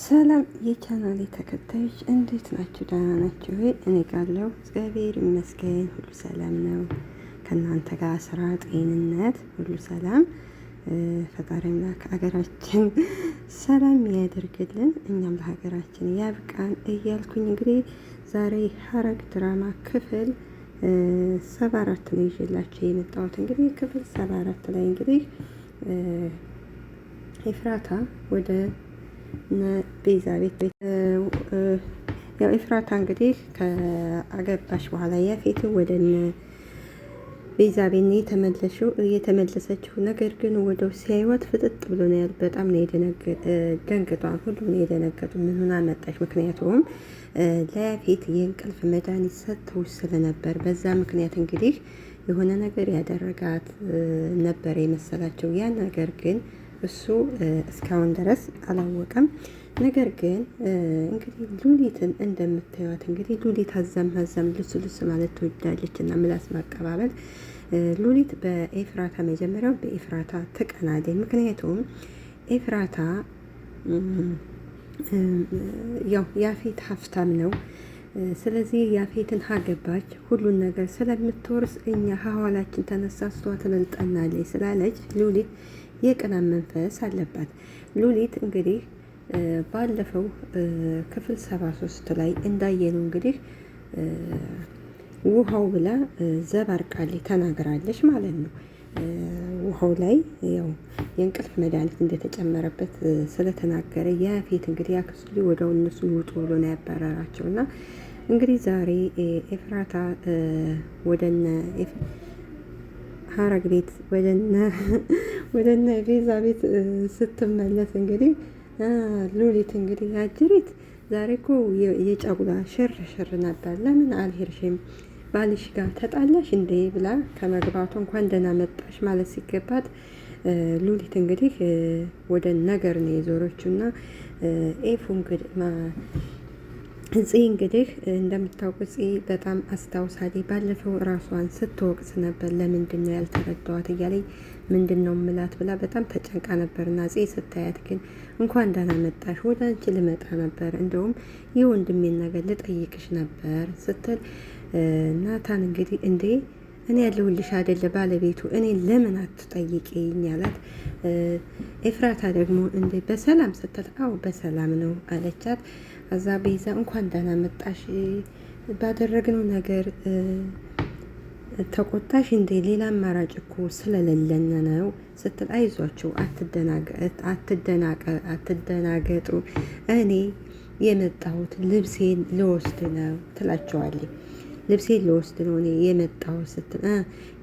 ሰላም የቻናሌ ተከታዮች እንዴት ናችሁ? ደህና ናችሁ ወይ? እኔ ጋለሁ እግዚአብሔር ይመስገን ሁሉ ሰላም ነው። ከእናንተ ጋር ስራ፣ ጤንነት ሁሉ ሰላም። ፈጣሪ አምላክ ሀገራችን ሰላም ያደርግልን፣ እኛም ለሀገራችን ያብቃን እያልኩኝ እንግዲህ ዛሬ ሐረግ ድራማ ክፍል 74 ነው ይዤላችሁ የመጣሁት። እንግዲህ ክፍል 74 ላይ እንግዲህ ኤፍራታ ወደ ቤዛ ቤት ያው ኤፍራታ እንግዲህ ከአገባሽ በኋላ ያፌት ወደ ቤዛ ቤት የተመለሰችው ነገር ግን ወደው ሲያይወት ፍጥጥ ብሎ ነው ያል። በጣም ነው ደንግጧል። ሁሉም ነው የደነገጡ። ምን ሆና መጣች? ምክንያቱም ለያፌት የእንቅልፍ መድኃኒት ሰጥተው ስለነበር በዛ ምክንያት እንግዲህ የሆነ ነገር ያደረጋት ነበር የመሰላቸው። ያ ነገር ግን እሱ እስካሁን ድረስ አላወቀም። ነገር ግን እንግዲህ ሉሊትን እንደምታዩት እንግዲህ ሉሊት አዛም ልስ ማለት ትወዳለች እና ምላስ ማቀባበል። ሉሊት በኤፍራታ መጀመሪያው በኤፍራታ ትቀናለች። ምክንያቱም ኤፍራታ ያው ያፌት ሀብታም ነው። ስለዚህ ያፌትን ሀገባች ሁሉን ነገር ስለምትወርስ እኛ ሀዋላችን ተነሳስቷ ትበልጠናለች ስላለች ሉሊት የቅናት መንፈስ አለባት። ሉሊት እንግዲህ ባለፈው ክፍል 73 ላይ እንዳየነው እንግዲህ ውሃው ብላ ዘባርቃለች ተናግራለች ማለት ነው። ውሃው ላይ ያው የእንቅልፍ መድኃኒት እንደተጨመረበት ስለተናገረ ያፌት እንግዲህ ያክስሉ ወደው እነሱን ውጡ ብሎ ነው ያባረራቸው። እና እንግዲህ ዛሬ ኤፍራታ ወደነ ሐረግ ቤት ወደነ ቤዛ ቤት ስትመለስ እንግዲህ ሉሊት እንግዲህ አጅሪት ዛሬ እኮ የጫጉላ ሽር ነበር፣ ለምን አልሄድሽም? ባልሽ ጋር ተጣላሽ እንዴ ብላ ከመግባቱ እንኳን ደህና መጣሽ ማለት ሲገባት ሉሊት እንግዲህ ወደ ነገር ነው የዞረችው። እና ኤፉ እንግዲህ እንደምታውቁ በጣም አስታውሳለች። ባለፈው ራሷን ስትወቅስ ነበር። ለምንድን ነው ያልተረዳዋት እያለኝ ምንድን ነው ምላት ብላ በጣም ተጨንቃ ነበርና ስታያት ግን እንኳን ደህና መጣሽ፣ ወደ አንቺ ልመጣ ነበር፣ እንደውም የወንድሜን ነገር ልጠይቅሽ ነበር ስትል ናታን እንግዲህ እንዴ እኔ ያለሁልሽ አይደለ ባለቤቱ፣ እኔ ለምን አትጠይቂኝ አላት። ኤፍራታ ደግሞ እንዴ በሰላም ስትል አው በሰላም ነው አለቻት። አዛ ቤዛ እንኳን ደህና መጣሽ፣ ባደረግነው ነገር ተቆጣሽ እንዴ? ሌላ አማራጭ እኮ ስለሌለን ነው ስትል አይዟችሁ፣ አትደናገጡ፣ እኔ የመጣሁት ልብሴን ልወስድ ነው ትላቸዋለች። ልብሴን ልወስድ ነው እኔ የመጣሁት ስትል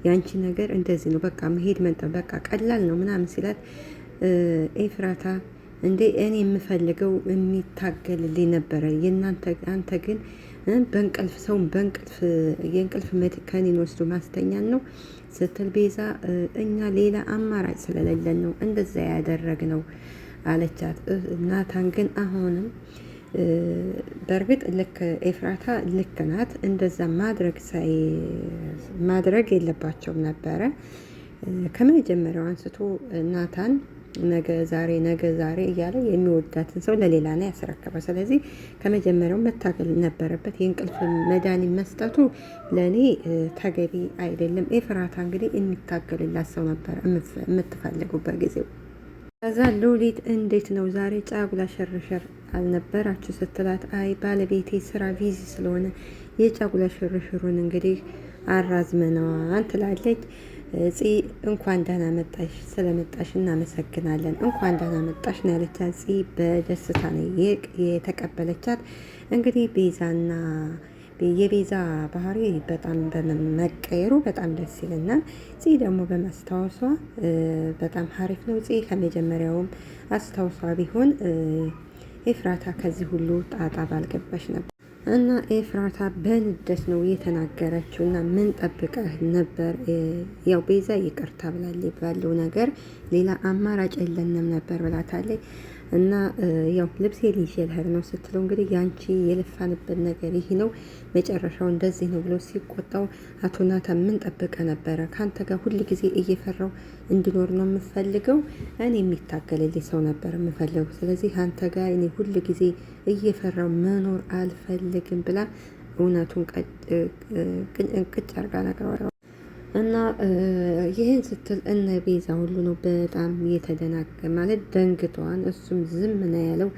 ያንቺ ነገር እንደዚህ ነው፣ በቃ መሄድ በቃ ቀላል ነው ምናምን ሲላት ኤፍራታ እንዴ እኔ የምፈልገው የሚታገልልኝ ነበረ አንተ ግን በእንቅልፍ ሰውን የእንቅልፍ ከኔን ወስዶ ማስተኛን ነው ስትል ቤዛ እኛ ሌላ አማራጭ ስለሌለን ነው እንደዛ ያደረግነው አለቻት። ናታን ግን አሁንም በእርግጥ ልክ ኤፍራታ ልክ ናት፣ እንደዛ ማድረግ የለባቸውም ነበረ። ከመጀመሪያው አንስቶ ናታን ነገ ዛሬ እያለ የሚወዳትን ሰው ለሌላ ነው ያስረከበው። ስለዚህ ከመጀመሪያው መታገል ነበረበት። የእንቅልፍ መድኃኒት መስጠቱ ለእኔ ተገቢ አይደለም። ኤፍራታ እንግዲህ የሚታገልላት ሰው ነበር የምትፈልገው በጊዜው። ከዛ ሉሊት እንዴት ነው ዛሬ ጫጉላ ሽርሽር አልነበራችሁ ስትላት አይ ባለቤቴ ስራ ቢዚ ስለሆነ የጫጉላ ሽርሽሩን እንግዲህ አራዝመነዋል ትላለች። እንኳን ደህና መጣሽ፣ ስለመጣሽ እናመሰግናለን፣ እንኳን ደህና መጣሽ ነው ያለቻት። በደስታ ነው የተቀበለቻት። እንግዲህ ቤዛና የቤዛ ባህሪ በጣም በመቀየሩ በጣም ደስ ይለናል። ደግሞ በማስታወሷ በጣም ሀሪፍ ነው። ከመጀመሪያውም አስታውሷ ቢሆን ኤፍራታ ከዚህ ሁሉ ጣጣ ባልገባሽ ነበር። እና ኤፍራታ በንደት ነው የተናገረችው። እና ምን ጠብቀህ ነበር? ያው ቤዛ ይቅርታ ብላለች። ባለው ነገር ሌላ አማራጭ የለንም ነበር ብላታለች። እና ያው ልብሴ ልይዤ ልሄድ ነው ስትለው እንግዲህ ያንቺ የለፋንበት ነገር ይህ ነው መጨረሻው እንደዚህ ነው ብሎ ሲቆጣው አቶ ናታን ምን ጠብቀ ነበረ? ከአንተ ጋር ሁል ጊዜ እየፈራው እንድኖር ነው የምፈልገው። እኔ የሚታገልልኝ ሰው ነበር የምፈልገው። ስለዚህ አንተ ጋር እኔ ሁል ጊዜ እየፈራው መኖር አልፈልግም ብላ እውነቱን ቅጭ አርጋ ነግረዋል። እና ይህን ስትል እነ ቤዛ ሁሉ ነው በጣም የተደናገ ማለት ደንግጠዋን። እሱም ዝም ነው ያለው።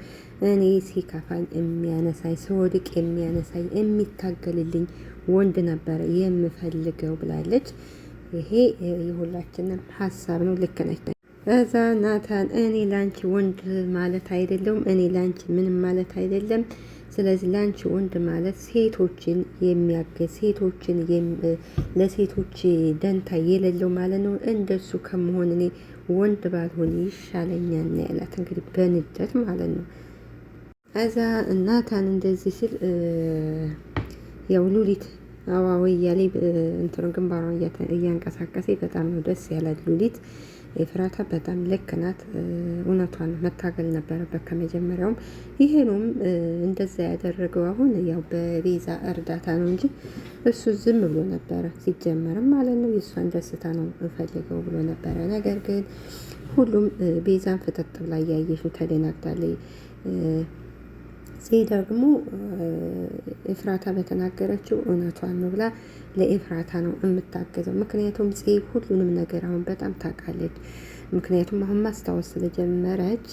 እኔ ሲከፋኝ የሚያነሳኝ ስወድቅ የሚያነሳኝ የሚታገልልኝ ወንድ ነበረ የምፈልገው ብላለች። ይሄ የሁላችንም ሀሳብ ነው። ልክ ነች። ከዛ ናታን እኔ ላንቺ ወንድ ማለት አይደለም፣ እኔ ላንቺ ምንም ማለት አይደለም። ስለዚህ ላንቺ ወንድ ማለት ሴቶችን የሚያገዝ ሴቶችን ለሴቶች ደንታ የሌለው ማለት ነው። እንደሱ ከመሆን እኔ ወንድ ባልሆን ይሻለኛል ነው ያላት። እንግዲህ በንደት ማለት ነው። እዛ ናታን እንደዚህ ሲል ያው ሉሊት አዋዊ እያለ እንትኑ ግንባሯን እያንቀሳቀሰ በጣም ነው ደስ ያላት ሉሊት። ኤፍራታ በጣም ልክ ናት። እውነቷን መታገል ነበረበት ከመጀመሪያውም። ይሄንም እንደዛ ያደረገው አሁን ያው በቤዛ እርዳታ ነው እንጂ እሱ ዝም ብሎ ነበረ ሲጀመርም ማለት ነው። የእሷን ደስታ ነው እፈልገው ብሎ ነበረ። ነገር ግን ሁሉም ቤዛን ፍጥጥ ብላ እያየሽው ተደናግጣለች። ደግሞ ኤፍራታ በተናገረችው እውነቷን ነው ብላ ለኤፍራታ ነው የምታገዘው። ምክንያቱም ሁሉንም ነገር አሁን በጣም ታውቃለች። ምክንያቱም አሁን ማስታወስ ስለጀመረች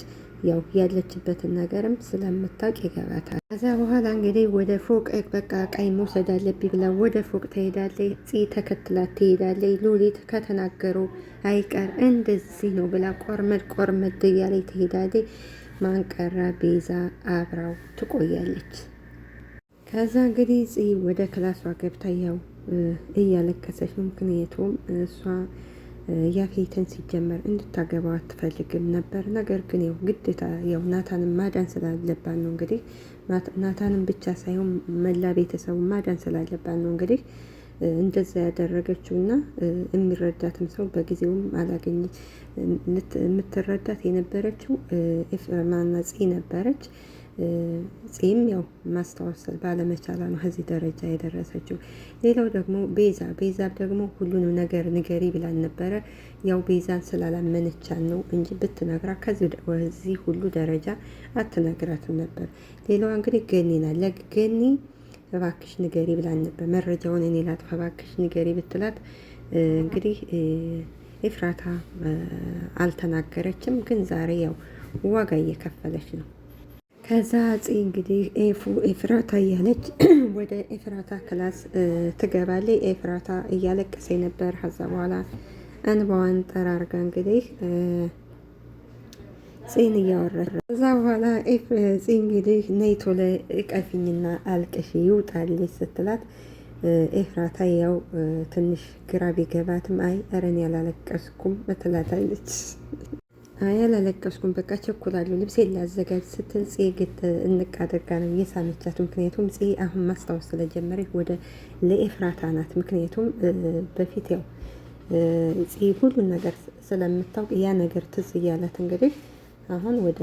ያው ያለችበትን ነገርም ስለምታውቅ ይገባታል። ከዛ በኋላ እንግዲህ ወደ ፎቅ በቃ ቀይ መውሰድ አለብኝ ብላ ወደ ፎቅ ትሄዳለች። ተከትላት ትሄዳለች። ሉሊት ከተናገሩ አይቀር እንደዚህ ነው ብላ ቆርመድ እያለች ትሄዳለች። ማንቀራ ቤዛ አብራው ትቆያለች። ከዛ እንግዲህ ወደ ክላሷ ገብታ ያው እያለቀሰች ነው። ምክንያቱም እሷ ያፌትን ሲጀመር እንድታገባው አትፈልግም ነበር። ነገር ግን ያው ግዴታ ያው ናታንን ማዳን ስላለባት ነው። እንግዲህ ናታንን ብቻ ሳይሆን መላ ቤተሰቡ ማዳን ስላለባት ነው እንግዲህ እንደዛ ያደረገችውና የሚረዳትም ሰው በጊዜውም አላገኘ የምትረዳት የነበረችው ማና ነበረች። ጺም ያው ማስታወስ ባለመቻላ ነው ከዚህ ደረጃ የደረሰችው። ሌላው ደግሞ ቤዛ ደግሞ ሁሉንም ነገር ንገሪ ብላን ነበረ። ያው ቤዛን ስላላመነቻን ነው እንጂ ብትነግራ ከዚህ ሁሉ ደረጃ አትነግራትም ነበር። ሌላዋ እንግዲህ ገኒ ናት። ለገኒ እባክሽ ንገሪ ብላን ነበር። መረጃውን እኔ ላጥፋ እባክሽ ንገሪ ብትላት እንግዲህ ኤፍራታ አልተናገረችም። ግን ዛሬ ያው ዋጋ እየከፈለች ነው። ከዛ እንግዲህ ኤፍራታ እያለች ወደ ኤፍራታ ክላስ ትገባለች። ኤፍራታ እያለቀሰ ነበር። ከዛ በኋላ እንባዋን ጠራርጋ እንግዲህ ጽን እያወራች ከዛ በኋላ እንግዲህ ነይ ቶሎ እቀፊኝና አልቅሽ ይውጣልሽ ስትላት ኤፍራታ ያው ትንሽ ግራ ቢገባትም አይ እረን ያላለቀስኩም ትላታለች። አይ አላለቀስኩም በቃ ቸኩላለሁ ልብሴ ላዘጋጅ ስትል ግት እንቅ አድርጋ ነው የሳመቻት። ምክንያቱም አሁን ማስታወስ ስለጀመረች ወደ ለኤፍራታ ናት። ምክንያቱም በፊት ያው ሁሉን ነገር ስለምታውቅ ያ ነገር ትዝ እያላት እንግዲህ አሁን ወደ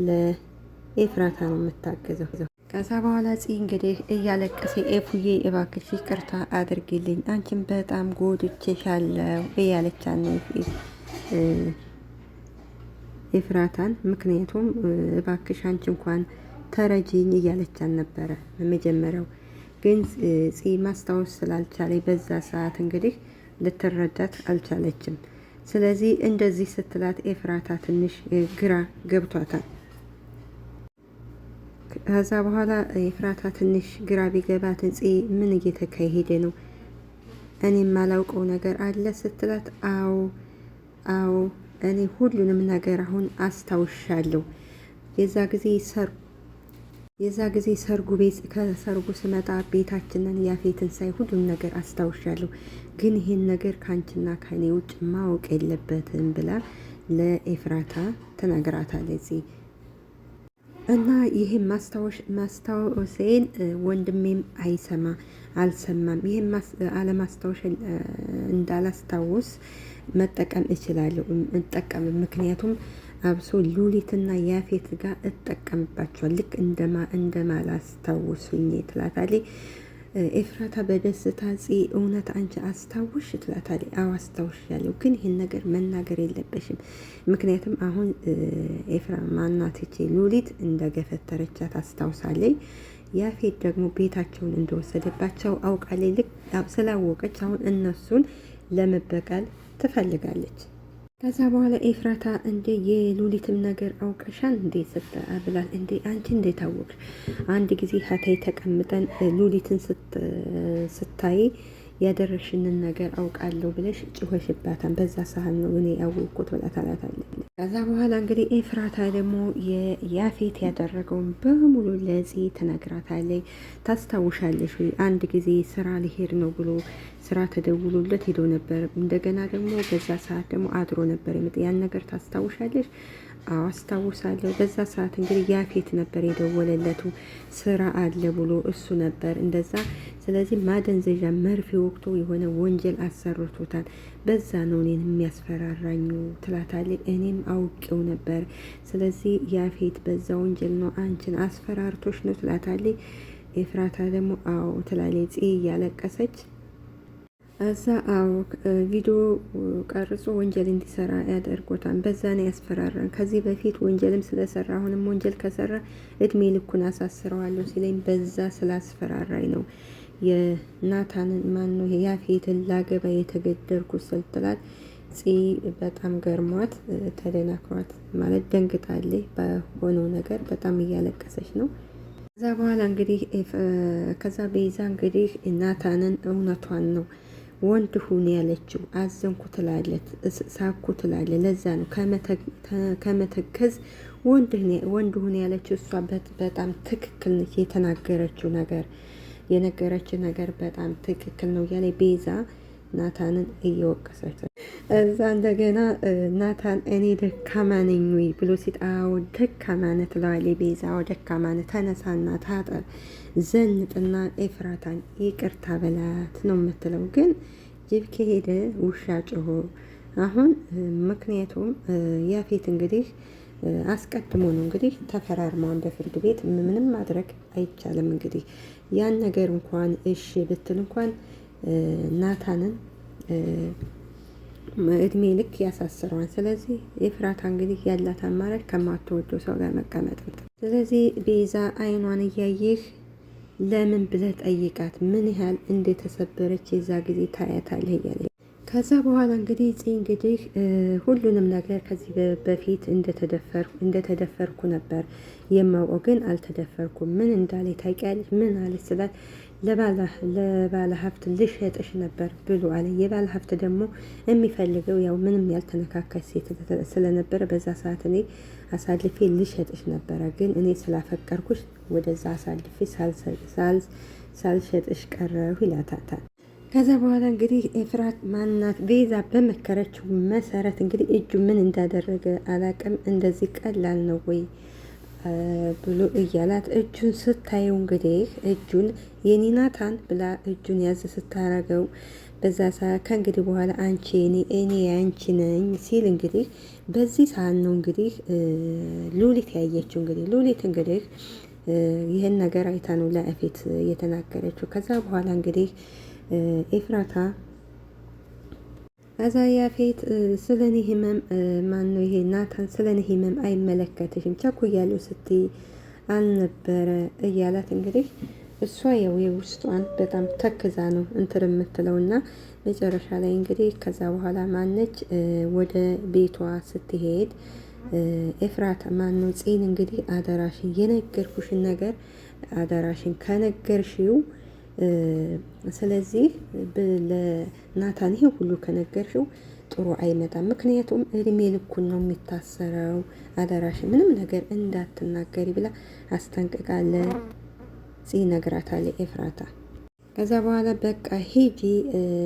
ለኤፍራታ ነው የምታገዘው። ከዛ በኋላ እንግዲህ እያለቀሰ ኤፉዬ እባክሽ ይቅርታ አድርጊልኝ አንቺን በጣም ጎድቼሻለሁ እያለቻት ነው ኤፍራታን። ምክንያቱም እባክሽ አንቺ እንኳን ተረጂኝ እያለቻት ነበረ መጀመሪያው። ግን ማስታወስ ስላልቻለ በዛ ሰዓት እንግዲህ ልትረዳት አልቻለችም። ስለዚህ እንደዚህ ስትላት ኤፍራታ ትንሽ ግራ ገብቷታል። ከዛ በኋላ ኤፍራታ ትንሽ ግራ ቢገባትን ምን እየተካሄደ ነው እኔ የማላውቀው ነገር አለ ስትላት አዎ እኔ ሁሉንም ነገር አሁን አስታውሻለሁ። የዛ ጊዜ ሰርጉ ቤት ከሰርጉ ስመጣ ቤታችንን ያፌትን ሳይ ሁሉም ነገር አስታውሻለሁ። ግን ይሄን ነገር ካንቺና ከኔ ውጭ ማወቅ የለበትም ብላ ለኤፍራታ ተናግራታለች። እና ይሄን ማስታወሴን ወንድሜም አልሰማም። ይሄን አለማስታወሻ እንዳላስታውስ መጠቀም እችላለሁ። ምክንያቱም አብሶ ሉሊትና ያፌት ጋር እጠቀምባቸዋል ልክ እንደማላስታውሱኝ ትላታለች። ኤፍራታ በደስታ እውነት አንቺ አስታውሽ ትላታለች። አዎ አስታውሻለሁ፣ ግን ይህን ነገር መናገር የለበሽም ምክንያቱም አሁን ኤፍራ ማናትቼ ሉሊት እንደገፈተረቻት አስታውሳለች። ያፌት ደግሞ ቤታቸውን እንደወሰደባቸው አውቃለች። ልክ ስላወቀች አሁን እነሱን ለመበቀል ትፈልጋለች። ከዛ በኋላ ኤፍራታ እንዴ የሉሊትም ነገር አውቀሻን እንዴ ብላል። እንዴ አንቺ እንዴት አወቅሽ? አንድ ጊዜ ሀታይ ተቀምጠን ሉሊትን ስታይ ያደረሽንን ነገር አውቃለሁ ብለሽ ጭሆሽባታን በዛ ሳህን ነው እኔ ያወቅኩት ብላ ታላታለች። ከዛ በኋላ እንግዲህ ኤፍራታ ደግሞ የያፌት ያደረገውን በሙሉ ለጽ ትነግራታለች። ታስታውሻለሽ ወይ አንድ ጊዜ ስራ ሊሄድ ነው ብሎ ስራ ተደውሎለት ሄዶ ነበር። እንደገና ደግሞ በዛ ሰዓት ደግሞ አድሮ ነበር ያን ነገር ታስታውሻለሽ? አስታውሳለሁ። በዛ ሰዓት እንግዲህ ያፌት ነበር የደወለለቱ ስራ አለ ብሎ እሱ ነበር እንደዛ። ስለዚህ ማደንዘዣ መርፌ ወቅቶ የሆነ ወንጀል አሰርቶታል። በዛ ነው እኔን የሚያስፈራራኙ ትላታለች። እኔም አውቄው ነበር። ስለዚህ ያፌት በዛ ወንጀል ነው አንቺን አስፈራርቶች ነው ትላታለች። ኤፍራታ ደግሞ አዎ ትላለች እያለቀሰች እዛ አዎ ቪዲዮ ቀርጾ ወንጀል እንዲሰራ ያደርጎታል። በዛ ነው ያስፈራራን። ከዚህ በፊት ወንጀልም ስለሰራ አሁንም ወንጀል ከሰራ እድሜ ልኩን አሳስረዋለሁ ሲለኝ በዛ ስላስፈራራኝ ነው የናታንን ማነው ያፌትን ላገባ የተገደልኩት ስትላት በጣም ገርሟት ተደናክሯት ማለት ደንግጣለች። በሆነው ነገር በጣም እያለቀሰች ነው። ከዛ በኋላ እንግዲህ ከዛ ቤዛ እንግዲህ ናታንን እውነቷን ነው ወንድ ሁን ያለችው አዘንኩ ትላለች፣ ሳኩ ትላለች። ለዛ ነው ከመተከዝ ወንድ ሁን ያለችው። እሷ በጣም ትክክል ነች። የተናገረችው ነገር የነገረችው ነገር በጣም ትክክል ነው እያለ ቤዛ ናታንን እየወቀሰች እዛ እንደገና ናታን እኔ ደካማ ነኝ ወይ ብሎ ሲጣው ደካማ ነህ ትለዋለች ቤዛ። ደካማ ነህ ተነሳና ታጠብ ዘንጥና ኤፍራታን ይቅርታ በላት ነው የምትለው። ግን ጅብ ከሄደ ውሻ ጮሆ አሁን ምክንያቱም ያፌት እንግዲህ አስቀድሞ ነው እንግዲህ ተፈራርመዋን በፍርድ ቤት ምንም ማድረግ አይቻልም። እንግዲህ ያን ነገር እንኳን እሺ ብትል እንኳን ናታንን እድሜ ልክ ያሳስረዋል። ስለዚህ ኤፍራታ እንግዲህ ያላት አማራጭ ከማትወደው ሰው ጋር መቀመጥ። ስለዚህ ቤዛ አይኗን እያየህ ለምን ብለህ ጠይቃት፣ ምን ያህል እንደተሰበረች የዛ ጊዜ ታያታለህ እያለ ከዛ በኋላ እንግዲህ ሁሉንም ነገር ከዚህ በፊት እንደተደፈርኩ ነበር የማውቀው፣ ግን አልተደፈርኩም። ምን እንዳለ ታውቂያለሽ? ምን አለች ስላት ለባለ ሀብት ልሸጥሽ ነበር ብሎ አለ። የባለ ሀብት ደግሞ የሚፈልገው ያው ምንም ያልተነካከች ሴት ስለነበረ በዛ ሰዓት እኔ አሳልፌ ልሸጥሽ ነበረ፣ ግን እኔ ስላፈቀርኩሽ ወደዛ አሳልፌ ሳልሸጥሽ ቀረሁ ይላታታል። ከዛ በኋላ እንግዲህ ኤፍራት ማናት ቤዛ በመከረችው መሰረት እንግዲህ እጁ ምን እንዳደረገ አላቅም። እንደዚህ ቀላል ነው ወይ ብሎ እያላት እጁን ስታየው እንግዲህ እጁን የኒናታን ብላ እጁን ያዝ ስታረገው በዛ ሰዓት ከእንግዲህ በኋላ አንቺ እኔ አንቺ ነኝ ሲል እንግዲህ በዚህ ሰዓት ነው እንግዲህ ሉሊት ያየችው። እንግዲህ ሉሊት እንግዲህ ይህን ነገር አይታ ነው ለያፌት የተናገረችው። ከዛ በኋላ እንግዲህ ኤፍራታ ከዛ ያፌት ስለኔ ህመም ማነው ይሄ ናታን ስለኔ ህመም አይመለከትሽም ቸኩያለሁ ስትይ አልነበረ እያላት እንግዲህ እሷ ያው የውስጧን በጣም ተክዛ ነው እንትን የምትለውና መጨረሻ ላይ እንግዲህ ከዛ በኋላ ማነች ወደ ቤቷ ስትሄድ ኤፍራታ ማነው ጽን እንግዲህ አደራሽን የነገርኩሽን ነገር አደራሽን ከነገርሽው ስለዚህ ለናታን ይሄ ሁሉ ከነገርሽው ጥሩ አይመጣም። ምክንያቱም እድሜ ልኩን ነው የሚታሰረው። አደራሽ ምንም ነገር እንዳትናገሪ ብላ አስጠንቅቃለ ነግራታለ ኤፍራታ። ከዛ በኋላ በቃ ሂጂ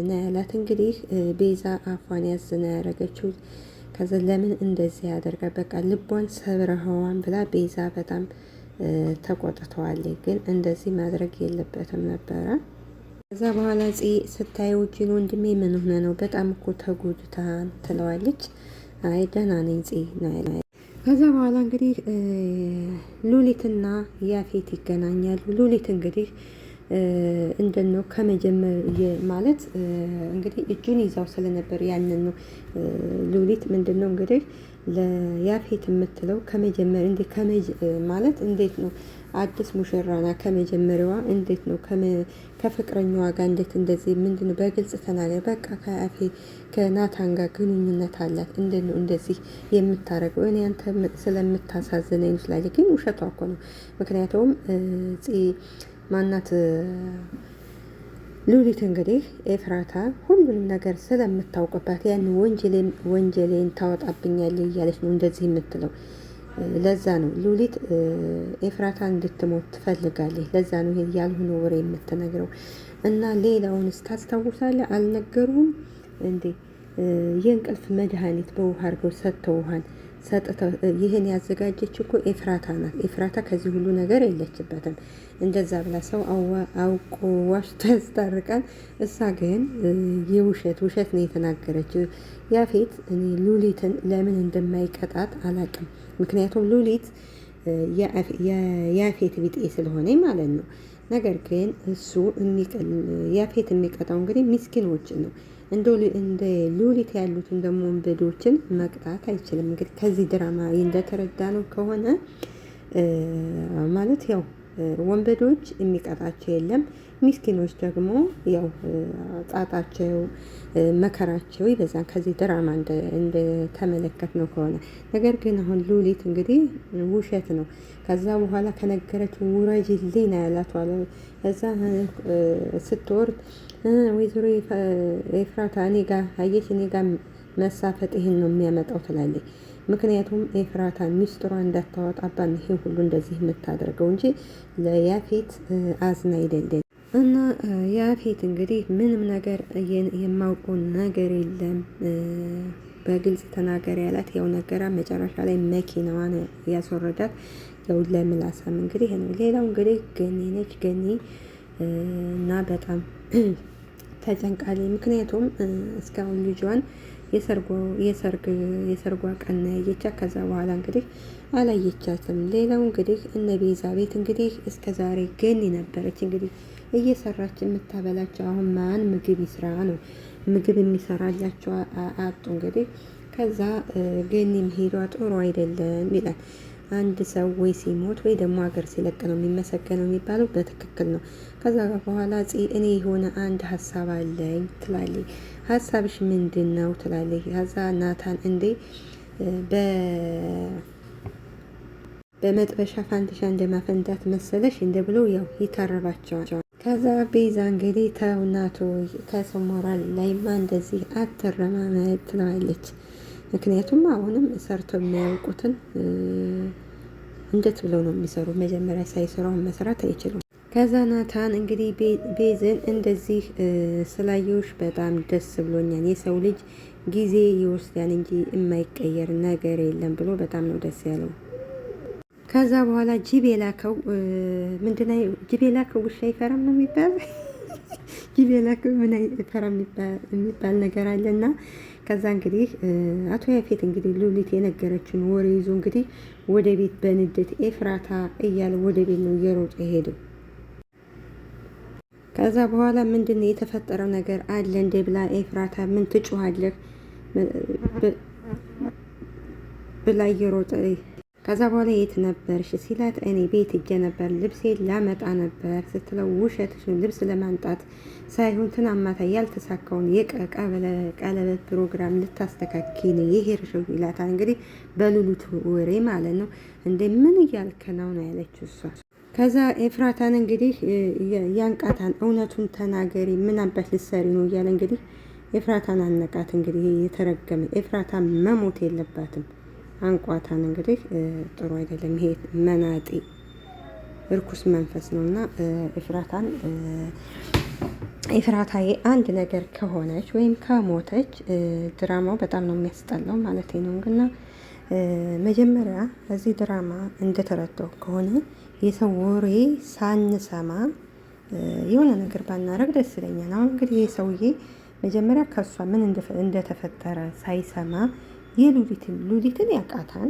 ነው ያላት። እንግዲህ ቤዛ አፏን ያዝ ነው ያደረገችው። ከዛ ለምን እንደዚህ ያደርጋ በቃ ልቧን ሰብረኸዋን ብላ ቤዛ በጣም ተቆጥተዋለች። ግን እንደዚህ ማድረግ የለበትም ነበረ። ከዛ በኋላ ስታየው ጂን ወንድሜ ምን ሆነ ነው በጣም እኮ ተጎድታን ትለዋለች። አይ ደህና ነኝ ነው ከዛ በኋላ እንግዲህ ሉሊትና ያፌት ይገናኛሉ። ሉሊት እንግዲህ እንደነው ከመጀመር ማለት እንግዲህ እጁን ይዛው ስለነበር ያንን ነው ሉሊት ምንድነው እንግዲህ ለያፌት የምትለው ከመጀመር እንዴ ማለት እንዴት ነው አዲስ ሙሽራና ከመጀመሪያዋ እንዴት ነው ከፍቅረኛዋ ጋር እንዴት እንደዚህ ምንድነው በግልጽ ተናገር። በቃ ከናታን ጋር ግንኙነት አላት እንዴት ነው እንደዚህ የምታረገው? እኔ አንተ ስለምታሳዝነኝ ይችላል፣ ግን ውሸቷ እኮ ነው። ምክንያቱም ማናት ሉሊት እንግዲህ ኤፍራታ ሁሉንም ነገር ስለምታውቅባት ያን ወንጀሌን ታወጣብኛለች እያለች ነው እንደዚህ የምትለው። ለዛ ነው ሉሊት ኤፍራታ እንድትሞት ትፈልጋለች። ለዛ ነው ይሄ ያልሆነ ወሬ የምትነግረው። እና ሌላውንስ ታስታውሳለህ? አልነገሩም እንዴ? የእንቅልፍ መድኃኒት በውሃ አድርገው ሰጥተውሃል። ይህን ያዘጋጀች እኮ ኤፍራታ ናት። ኤፍራታ ከዚህ ሁሉ ነገር የለችበትም። እንደዛ ብላ ሰው አውቆ ዋሽቶ ያስታርቃል። እሳ ግን ውሸት ነው የተናገረችው። ያፌት እኔ ሉሊትን ለምን እንደማይቀጣት አላቅም። ምክንያቱም ሉሊት የያፌት ቢጤ ስለሆነ ማለት ነው። ነገር ግን እሱ ያፌት የሚቀጣው እንግዲህ ምስኪኖችን ነው። እንደ ሉሊት ያሉትን ደግሞ ወንበዶችን መቅጣት አይችልም። እንግዲህ ከዚህ ድራማ እንደተረዳ ነው ከሆነ ማለት ያው ወንበዶች የሚቀጣቸው የለም። ምስኪኖች ደግሞ ያው ጣጣቸው መከራቸው ይበዛል። ከዚህ ድራማ እንደተመለከት ነው ከሆነ ነገር ግን አሁን ሉሊት እንግዲህ ውሸት ነው። ከዛ በኋላ ከነገረችው ውረጅልኝ ነው ያላት። እዛ ስትወርድ ወይዘሮ ኤፍራታ እኔ ጋር አየች፣ እኔ ጋር መሳፈጥ ይህን ነው የሚያመጣው ትላለች። ምክንያቱም ኤፍራታ ሚስጥሯ እንዳታወጣባት ይሄ ሁሉ እንደዚህ የምታደርገው እንጂ ለያፌት አዝና አይደለም። እና ያፌት እንግዲህ ምንም ነገር የማውቀው ነገር የለም በግልጽ ተናገር ያላት ያው ነገራ መጨረሻ ላይ መኪናዋን ያስወረዳት ያው ለምላሳም እንግዲህ ነው። ሌላው እንግዲህ ገኒ ነች። ገኒ እና በጣም ተጨንቃለች። ምክንያቱም እስካሁን ልጇን የሰርጓ ቀን ያየቻት፣ ከዛ በኋላ እንግዲህ አላየቻትም። ሌላው እንግዲህ እነ ቤዛ ቤት እንግዲህ እስከ ዛሬ ገኒ ነበረች እንግዲህ እየሰራች የምታበላቸው። አሁን ማን ምግብ ይስራ ነው? ምግብ የሚሰራላቸው አጡ። እንግዲህ ከዛ ገኒ መሄዷ ጥሩ አይደለም ይላል። አንድ ሰው ወይ ሲሞት ወይ ደግሞ ሀገር ሲለቅ ነው የሚመሰገነው የሚባለው በትክክል ነው። ከዛ በኋላ እኔ የሆነ አንድ ሀሳብ አለኝ ትላለች። ሀሳብሽ ምንድን ነው ትላለች። ከዛ ናታን እንዴ በመጥበሻ ፋንዲሻ እንደማፈንዳት መሰለሽ እንደ ብሎ ያው ይታረባቸዋል። ከዛ ቤዛ እንግዲህ ተውናቶ ከሰው ሞራል ላይማ እንደዚህ አትረማመድ ትለዋለች። ምክንያቱም አሁንም ሰርተው የሚያውቁትን እንዴት ብለው ነው የሚሰሩ? መጀመሪያ ሳይሰራውን መስራት አይችሉም። ከዛ ናታን እንግዲህ ቤዝን እንደዚህ ስላየውሽ በጣም ደስ ብሎኛል፣ የሰው ልጅ ጊዜ ይወስዳል እንጂ የማይቀየር ነገር የለም ብሎ በጣም ነው ደስ ያለው። ከዛ በኋላ ጅብ የላከው ምንድነው? ጅብ የላከው ውሻ አይፈራም ነው የሚባል ጅብ የላከው ምን አይፈራም የሚባል ነገር አለና ከዛ እንግዲህ አቶ ያፌት እንግዲህ ሉሊት የነገረችን ወሬ ይዞ እንግዲህ ወደ ቤት በንዴት ኤፍራታ እያለ ወደ ቤት ነው እየሮጠ ሄደው። ከዛ በኋላ ምንድነው የተፈጠረው ነገር አለ እንደ ብላ ኤፍራታ ምን ትጮሃለህ ብላ እየሮጠ ከዛ በኋላ የት ነበርሽ ሲላት እኔ ቤት ሄጄ ነበር ልብሴ ላመጣ ነበር ስትለው ውሸትሽን ልብስ ለማምጣት ሳይሆን ትናንት ማታ ያልተሳካውን የቀለበት ፕሮግራም ልታስተካኪ ነው የሄድሽው ይላታል። እንግዲህ በሉሊት ወሬ ማለት ነው። እንደ ምን እያልክ ነው ያለችው እሷ። ከዛ ኤፍራታን እንግዲህ ያንቃታን፣ እውነቱን ተናገሪ ምን አባት ልትሰሪ ነው እያለ እንግዲህ ኤፍራታን አነቃት። እንግዲህ የተረገመ ኤፍራታ መሞት የለባትም አንቋታን። እንግዲህ ጥሩ አይደለም ይሄ መናጢ እርኩስ መንፈስ ነውና ኤፍራታዬ አንድ ነገር ከሆነች ወይም ከሞተች ድራማው በጣም ነው የሚያስጠላው ማለት ነው። ግና መጀመሪያ እዚህ ድራማ እንደተረዳው ከሆነ የሰው ወሬ ሳንሰማ የሆነ ነገር ባናረግ ደስ ይለኛል። አሁን እንግዲህ ይሄ ሰውዬ መጀመሪያ ከሷ ምን እንደተፈጠረ ሳይሰማ ሉሊትን ያውቃታል።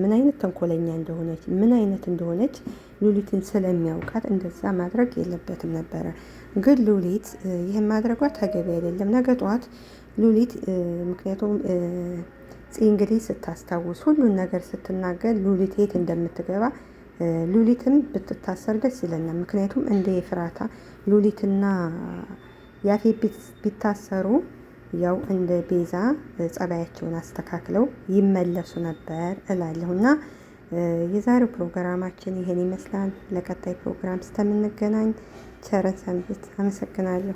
ምን አይነት ተንኮለኛ እንደሆነች ምን አይነት እንደሆነች ሉሊትን ስለሚያውቃት እንደዛ ማድረግ የለበትም ነበረ። ግን ሉሊት ይህን ማድረጓ ተገቢ አይደለም። ነገ ጠዋት ሉሊት ምክንያቱም እንግዲህ ስታስታውስ ሁሉን ነገር ስትናገር ሉሊት የት እንደምትገባ ሉሊትም ብትታሰር ደስ ይለናል። ምክንያቱም እንደ ኤፍራታ ሉሊትና ያፌት ቢታሰሩ ያው እንደ ቤዛ ጸባያቸውን አስተካክለው ይመለሱ ነበር እላለሁ። እና የዛሬው ፕሮግራማችን ይሄን ይመስላል። ለቀጣይ ፕሮግራም እስከምንገናኝ ቸርን ሰንብት። አመሰግናለሁ።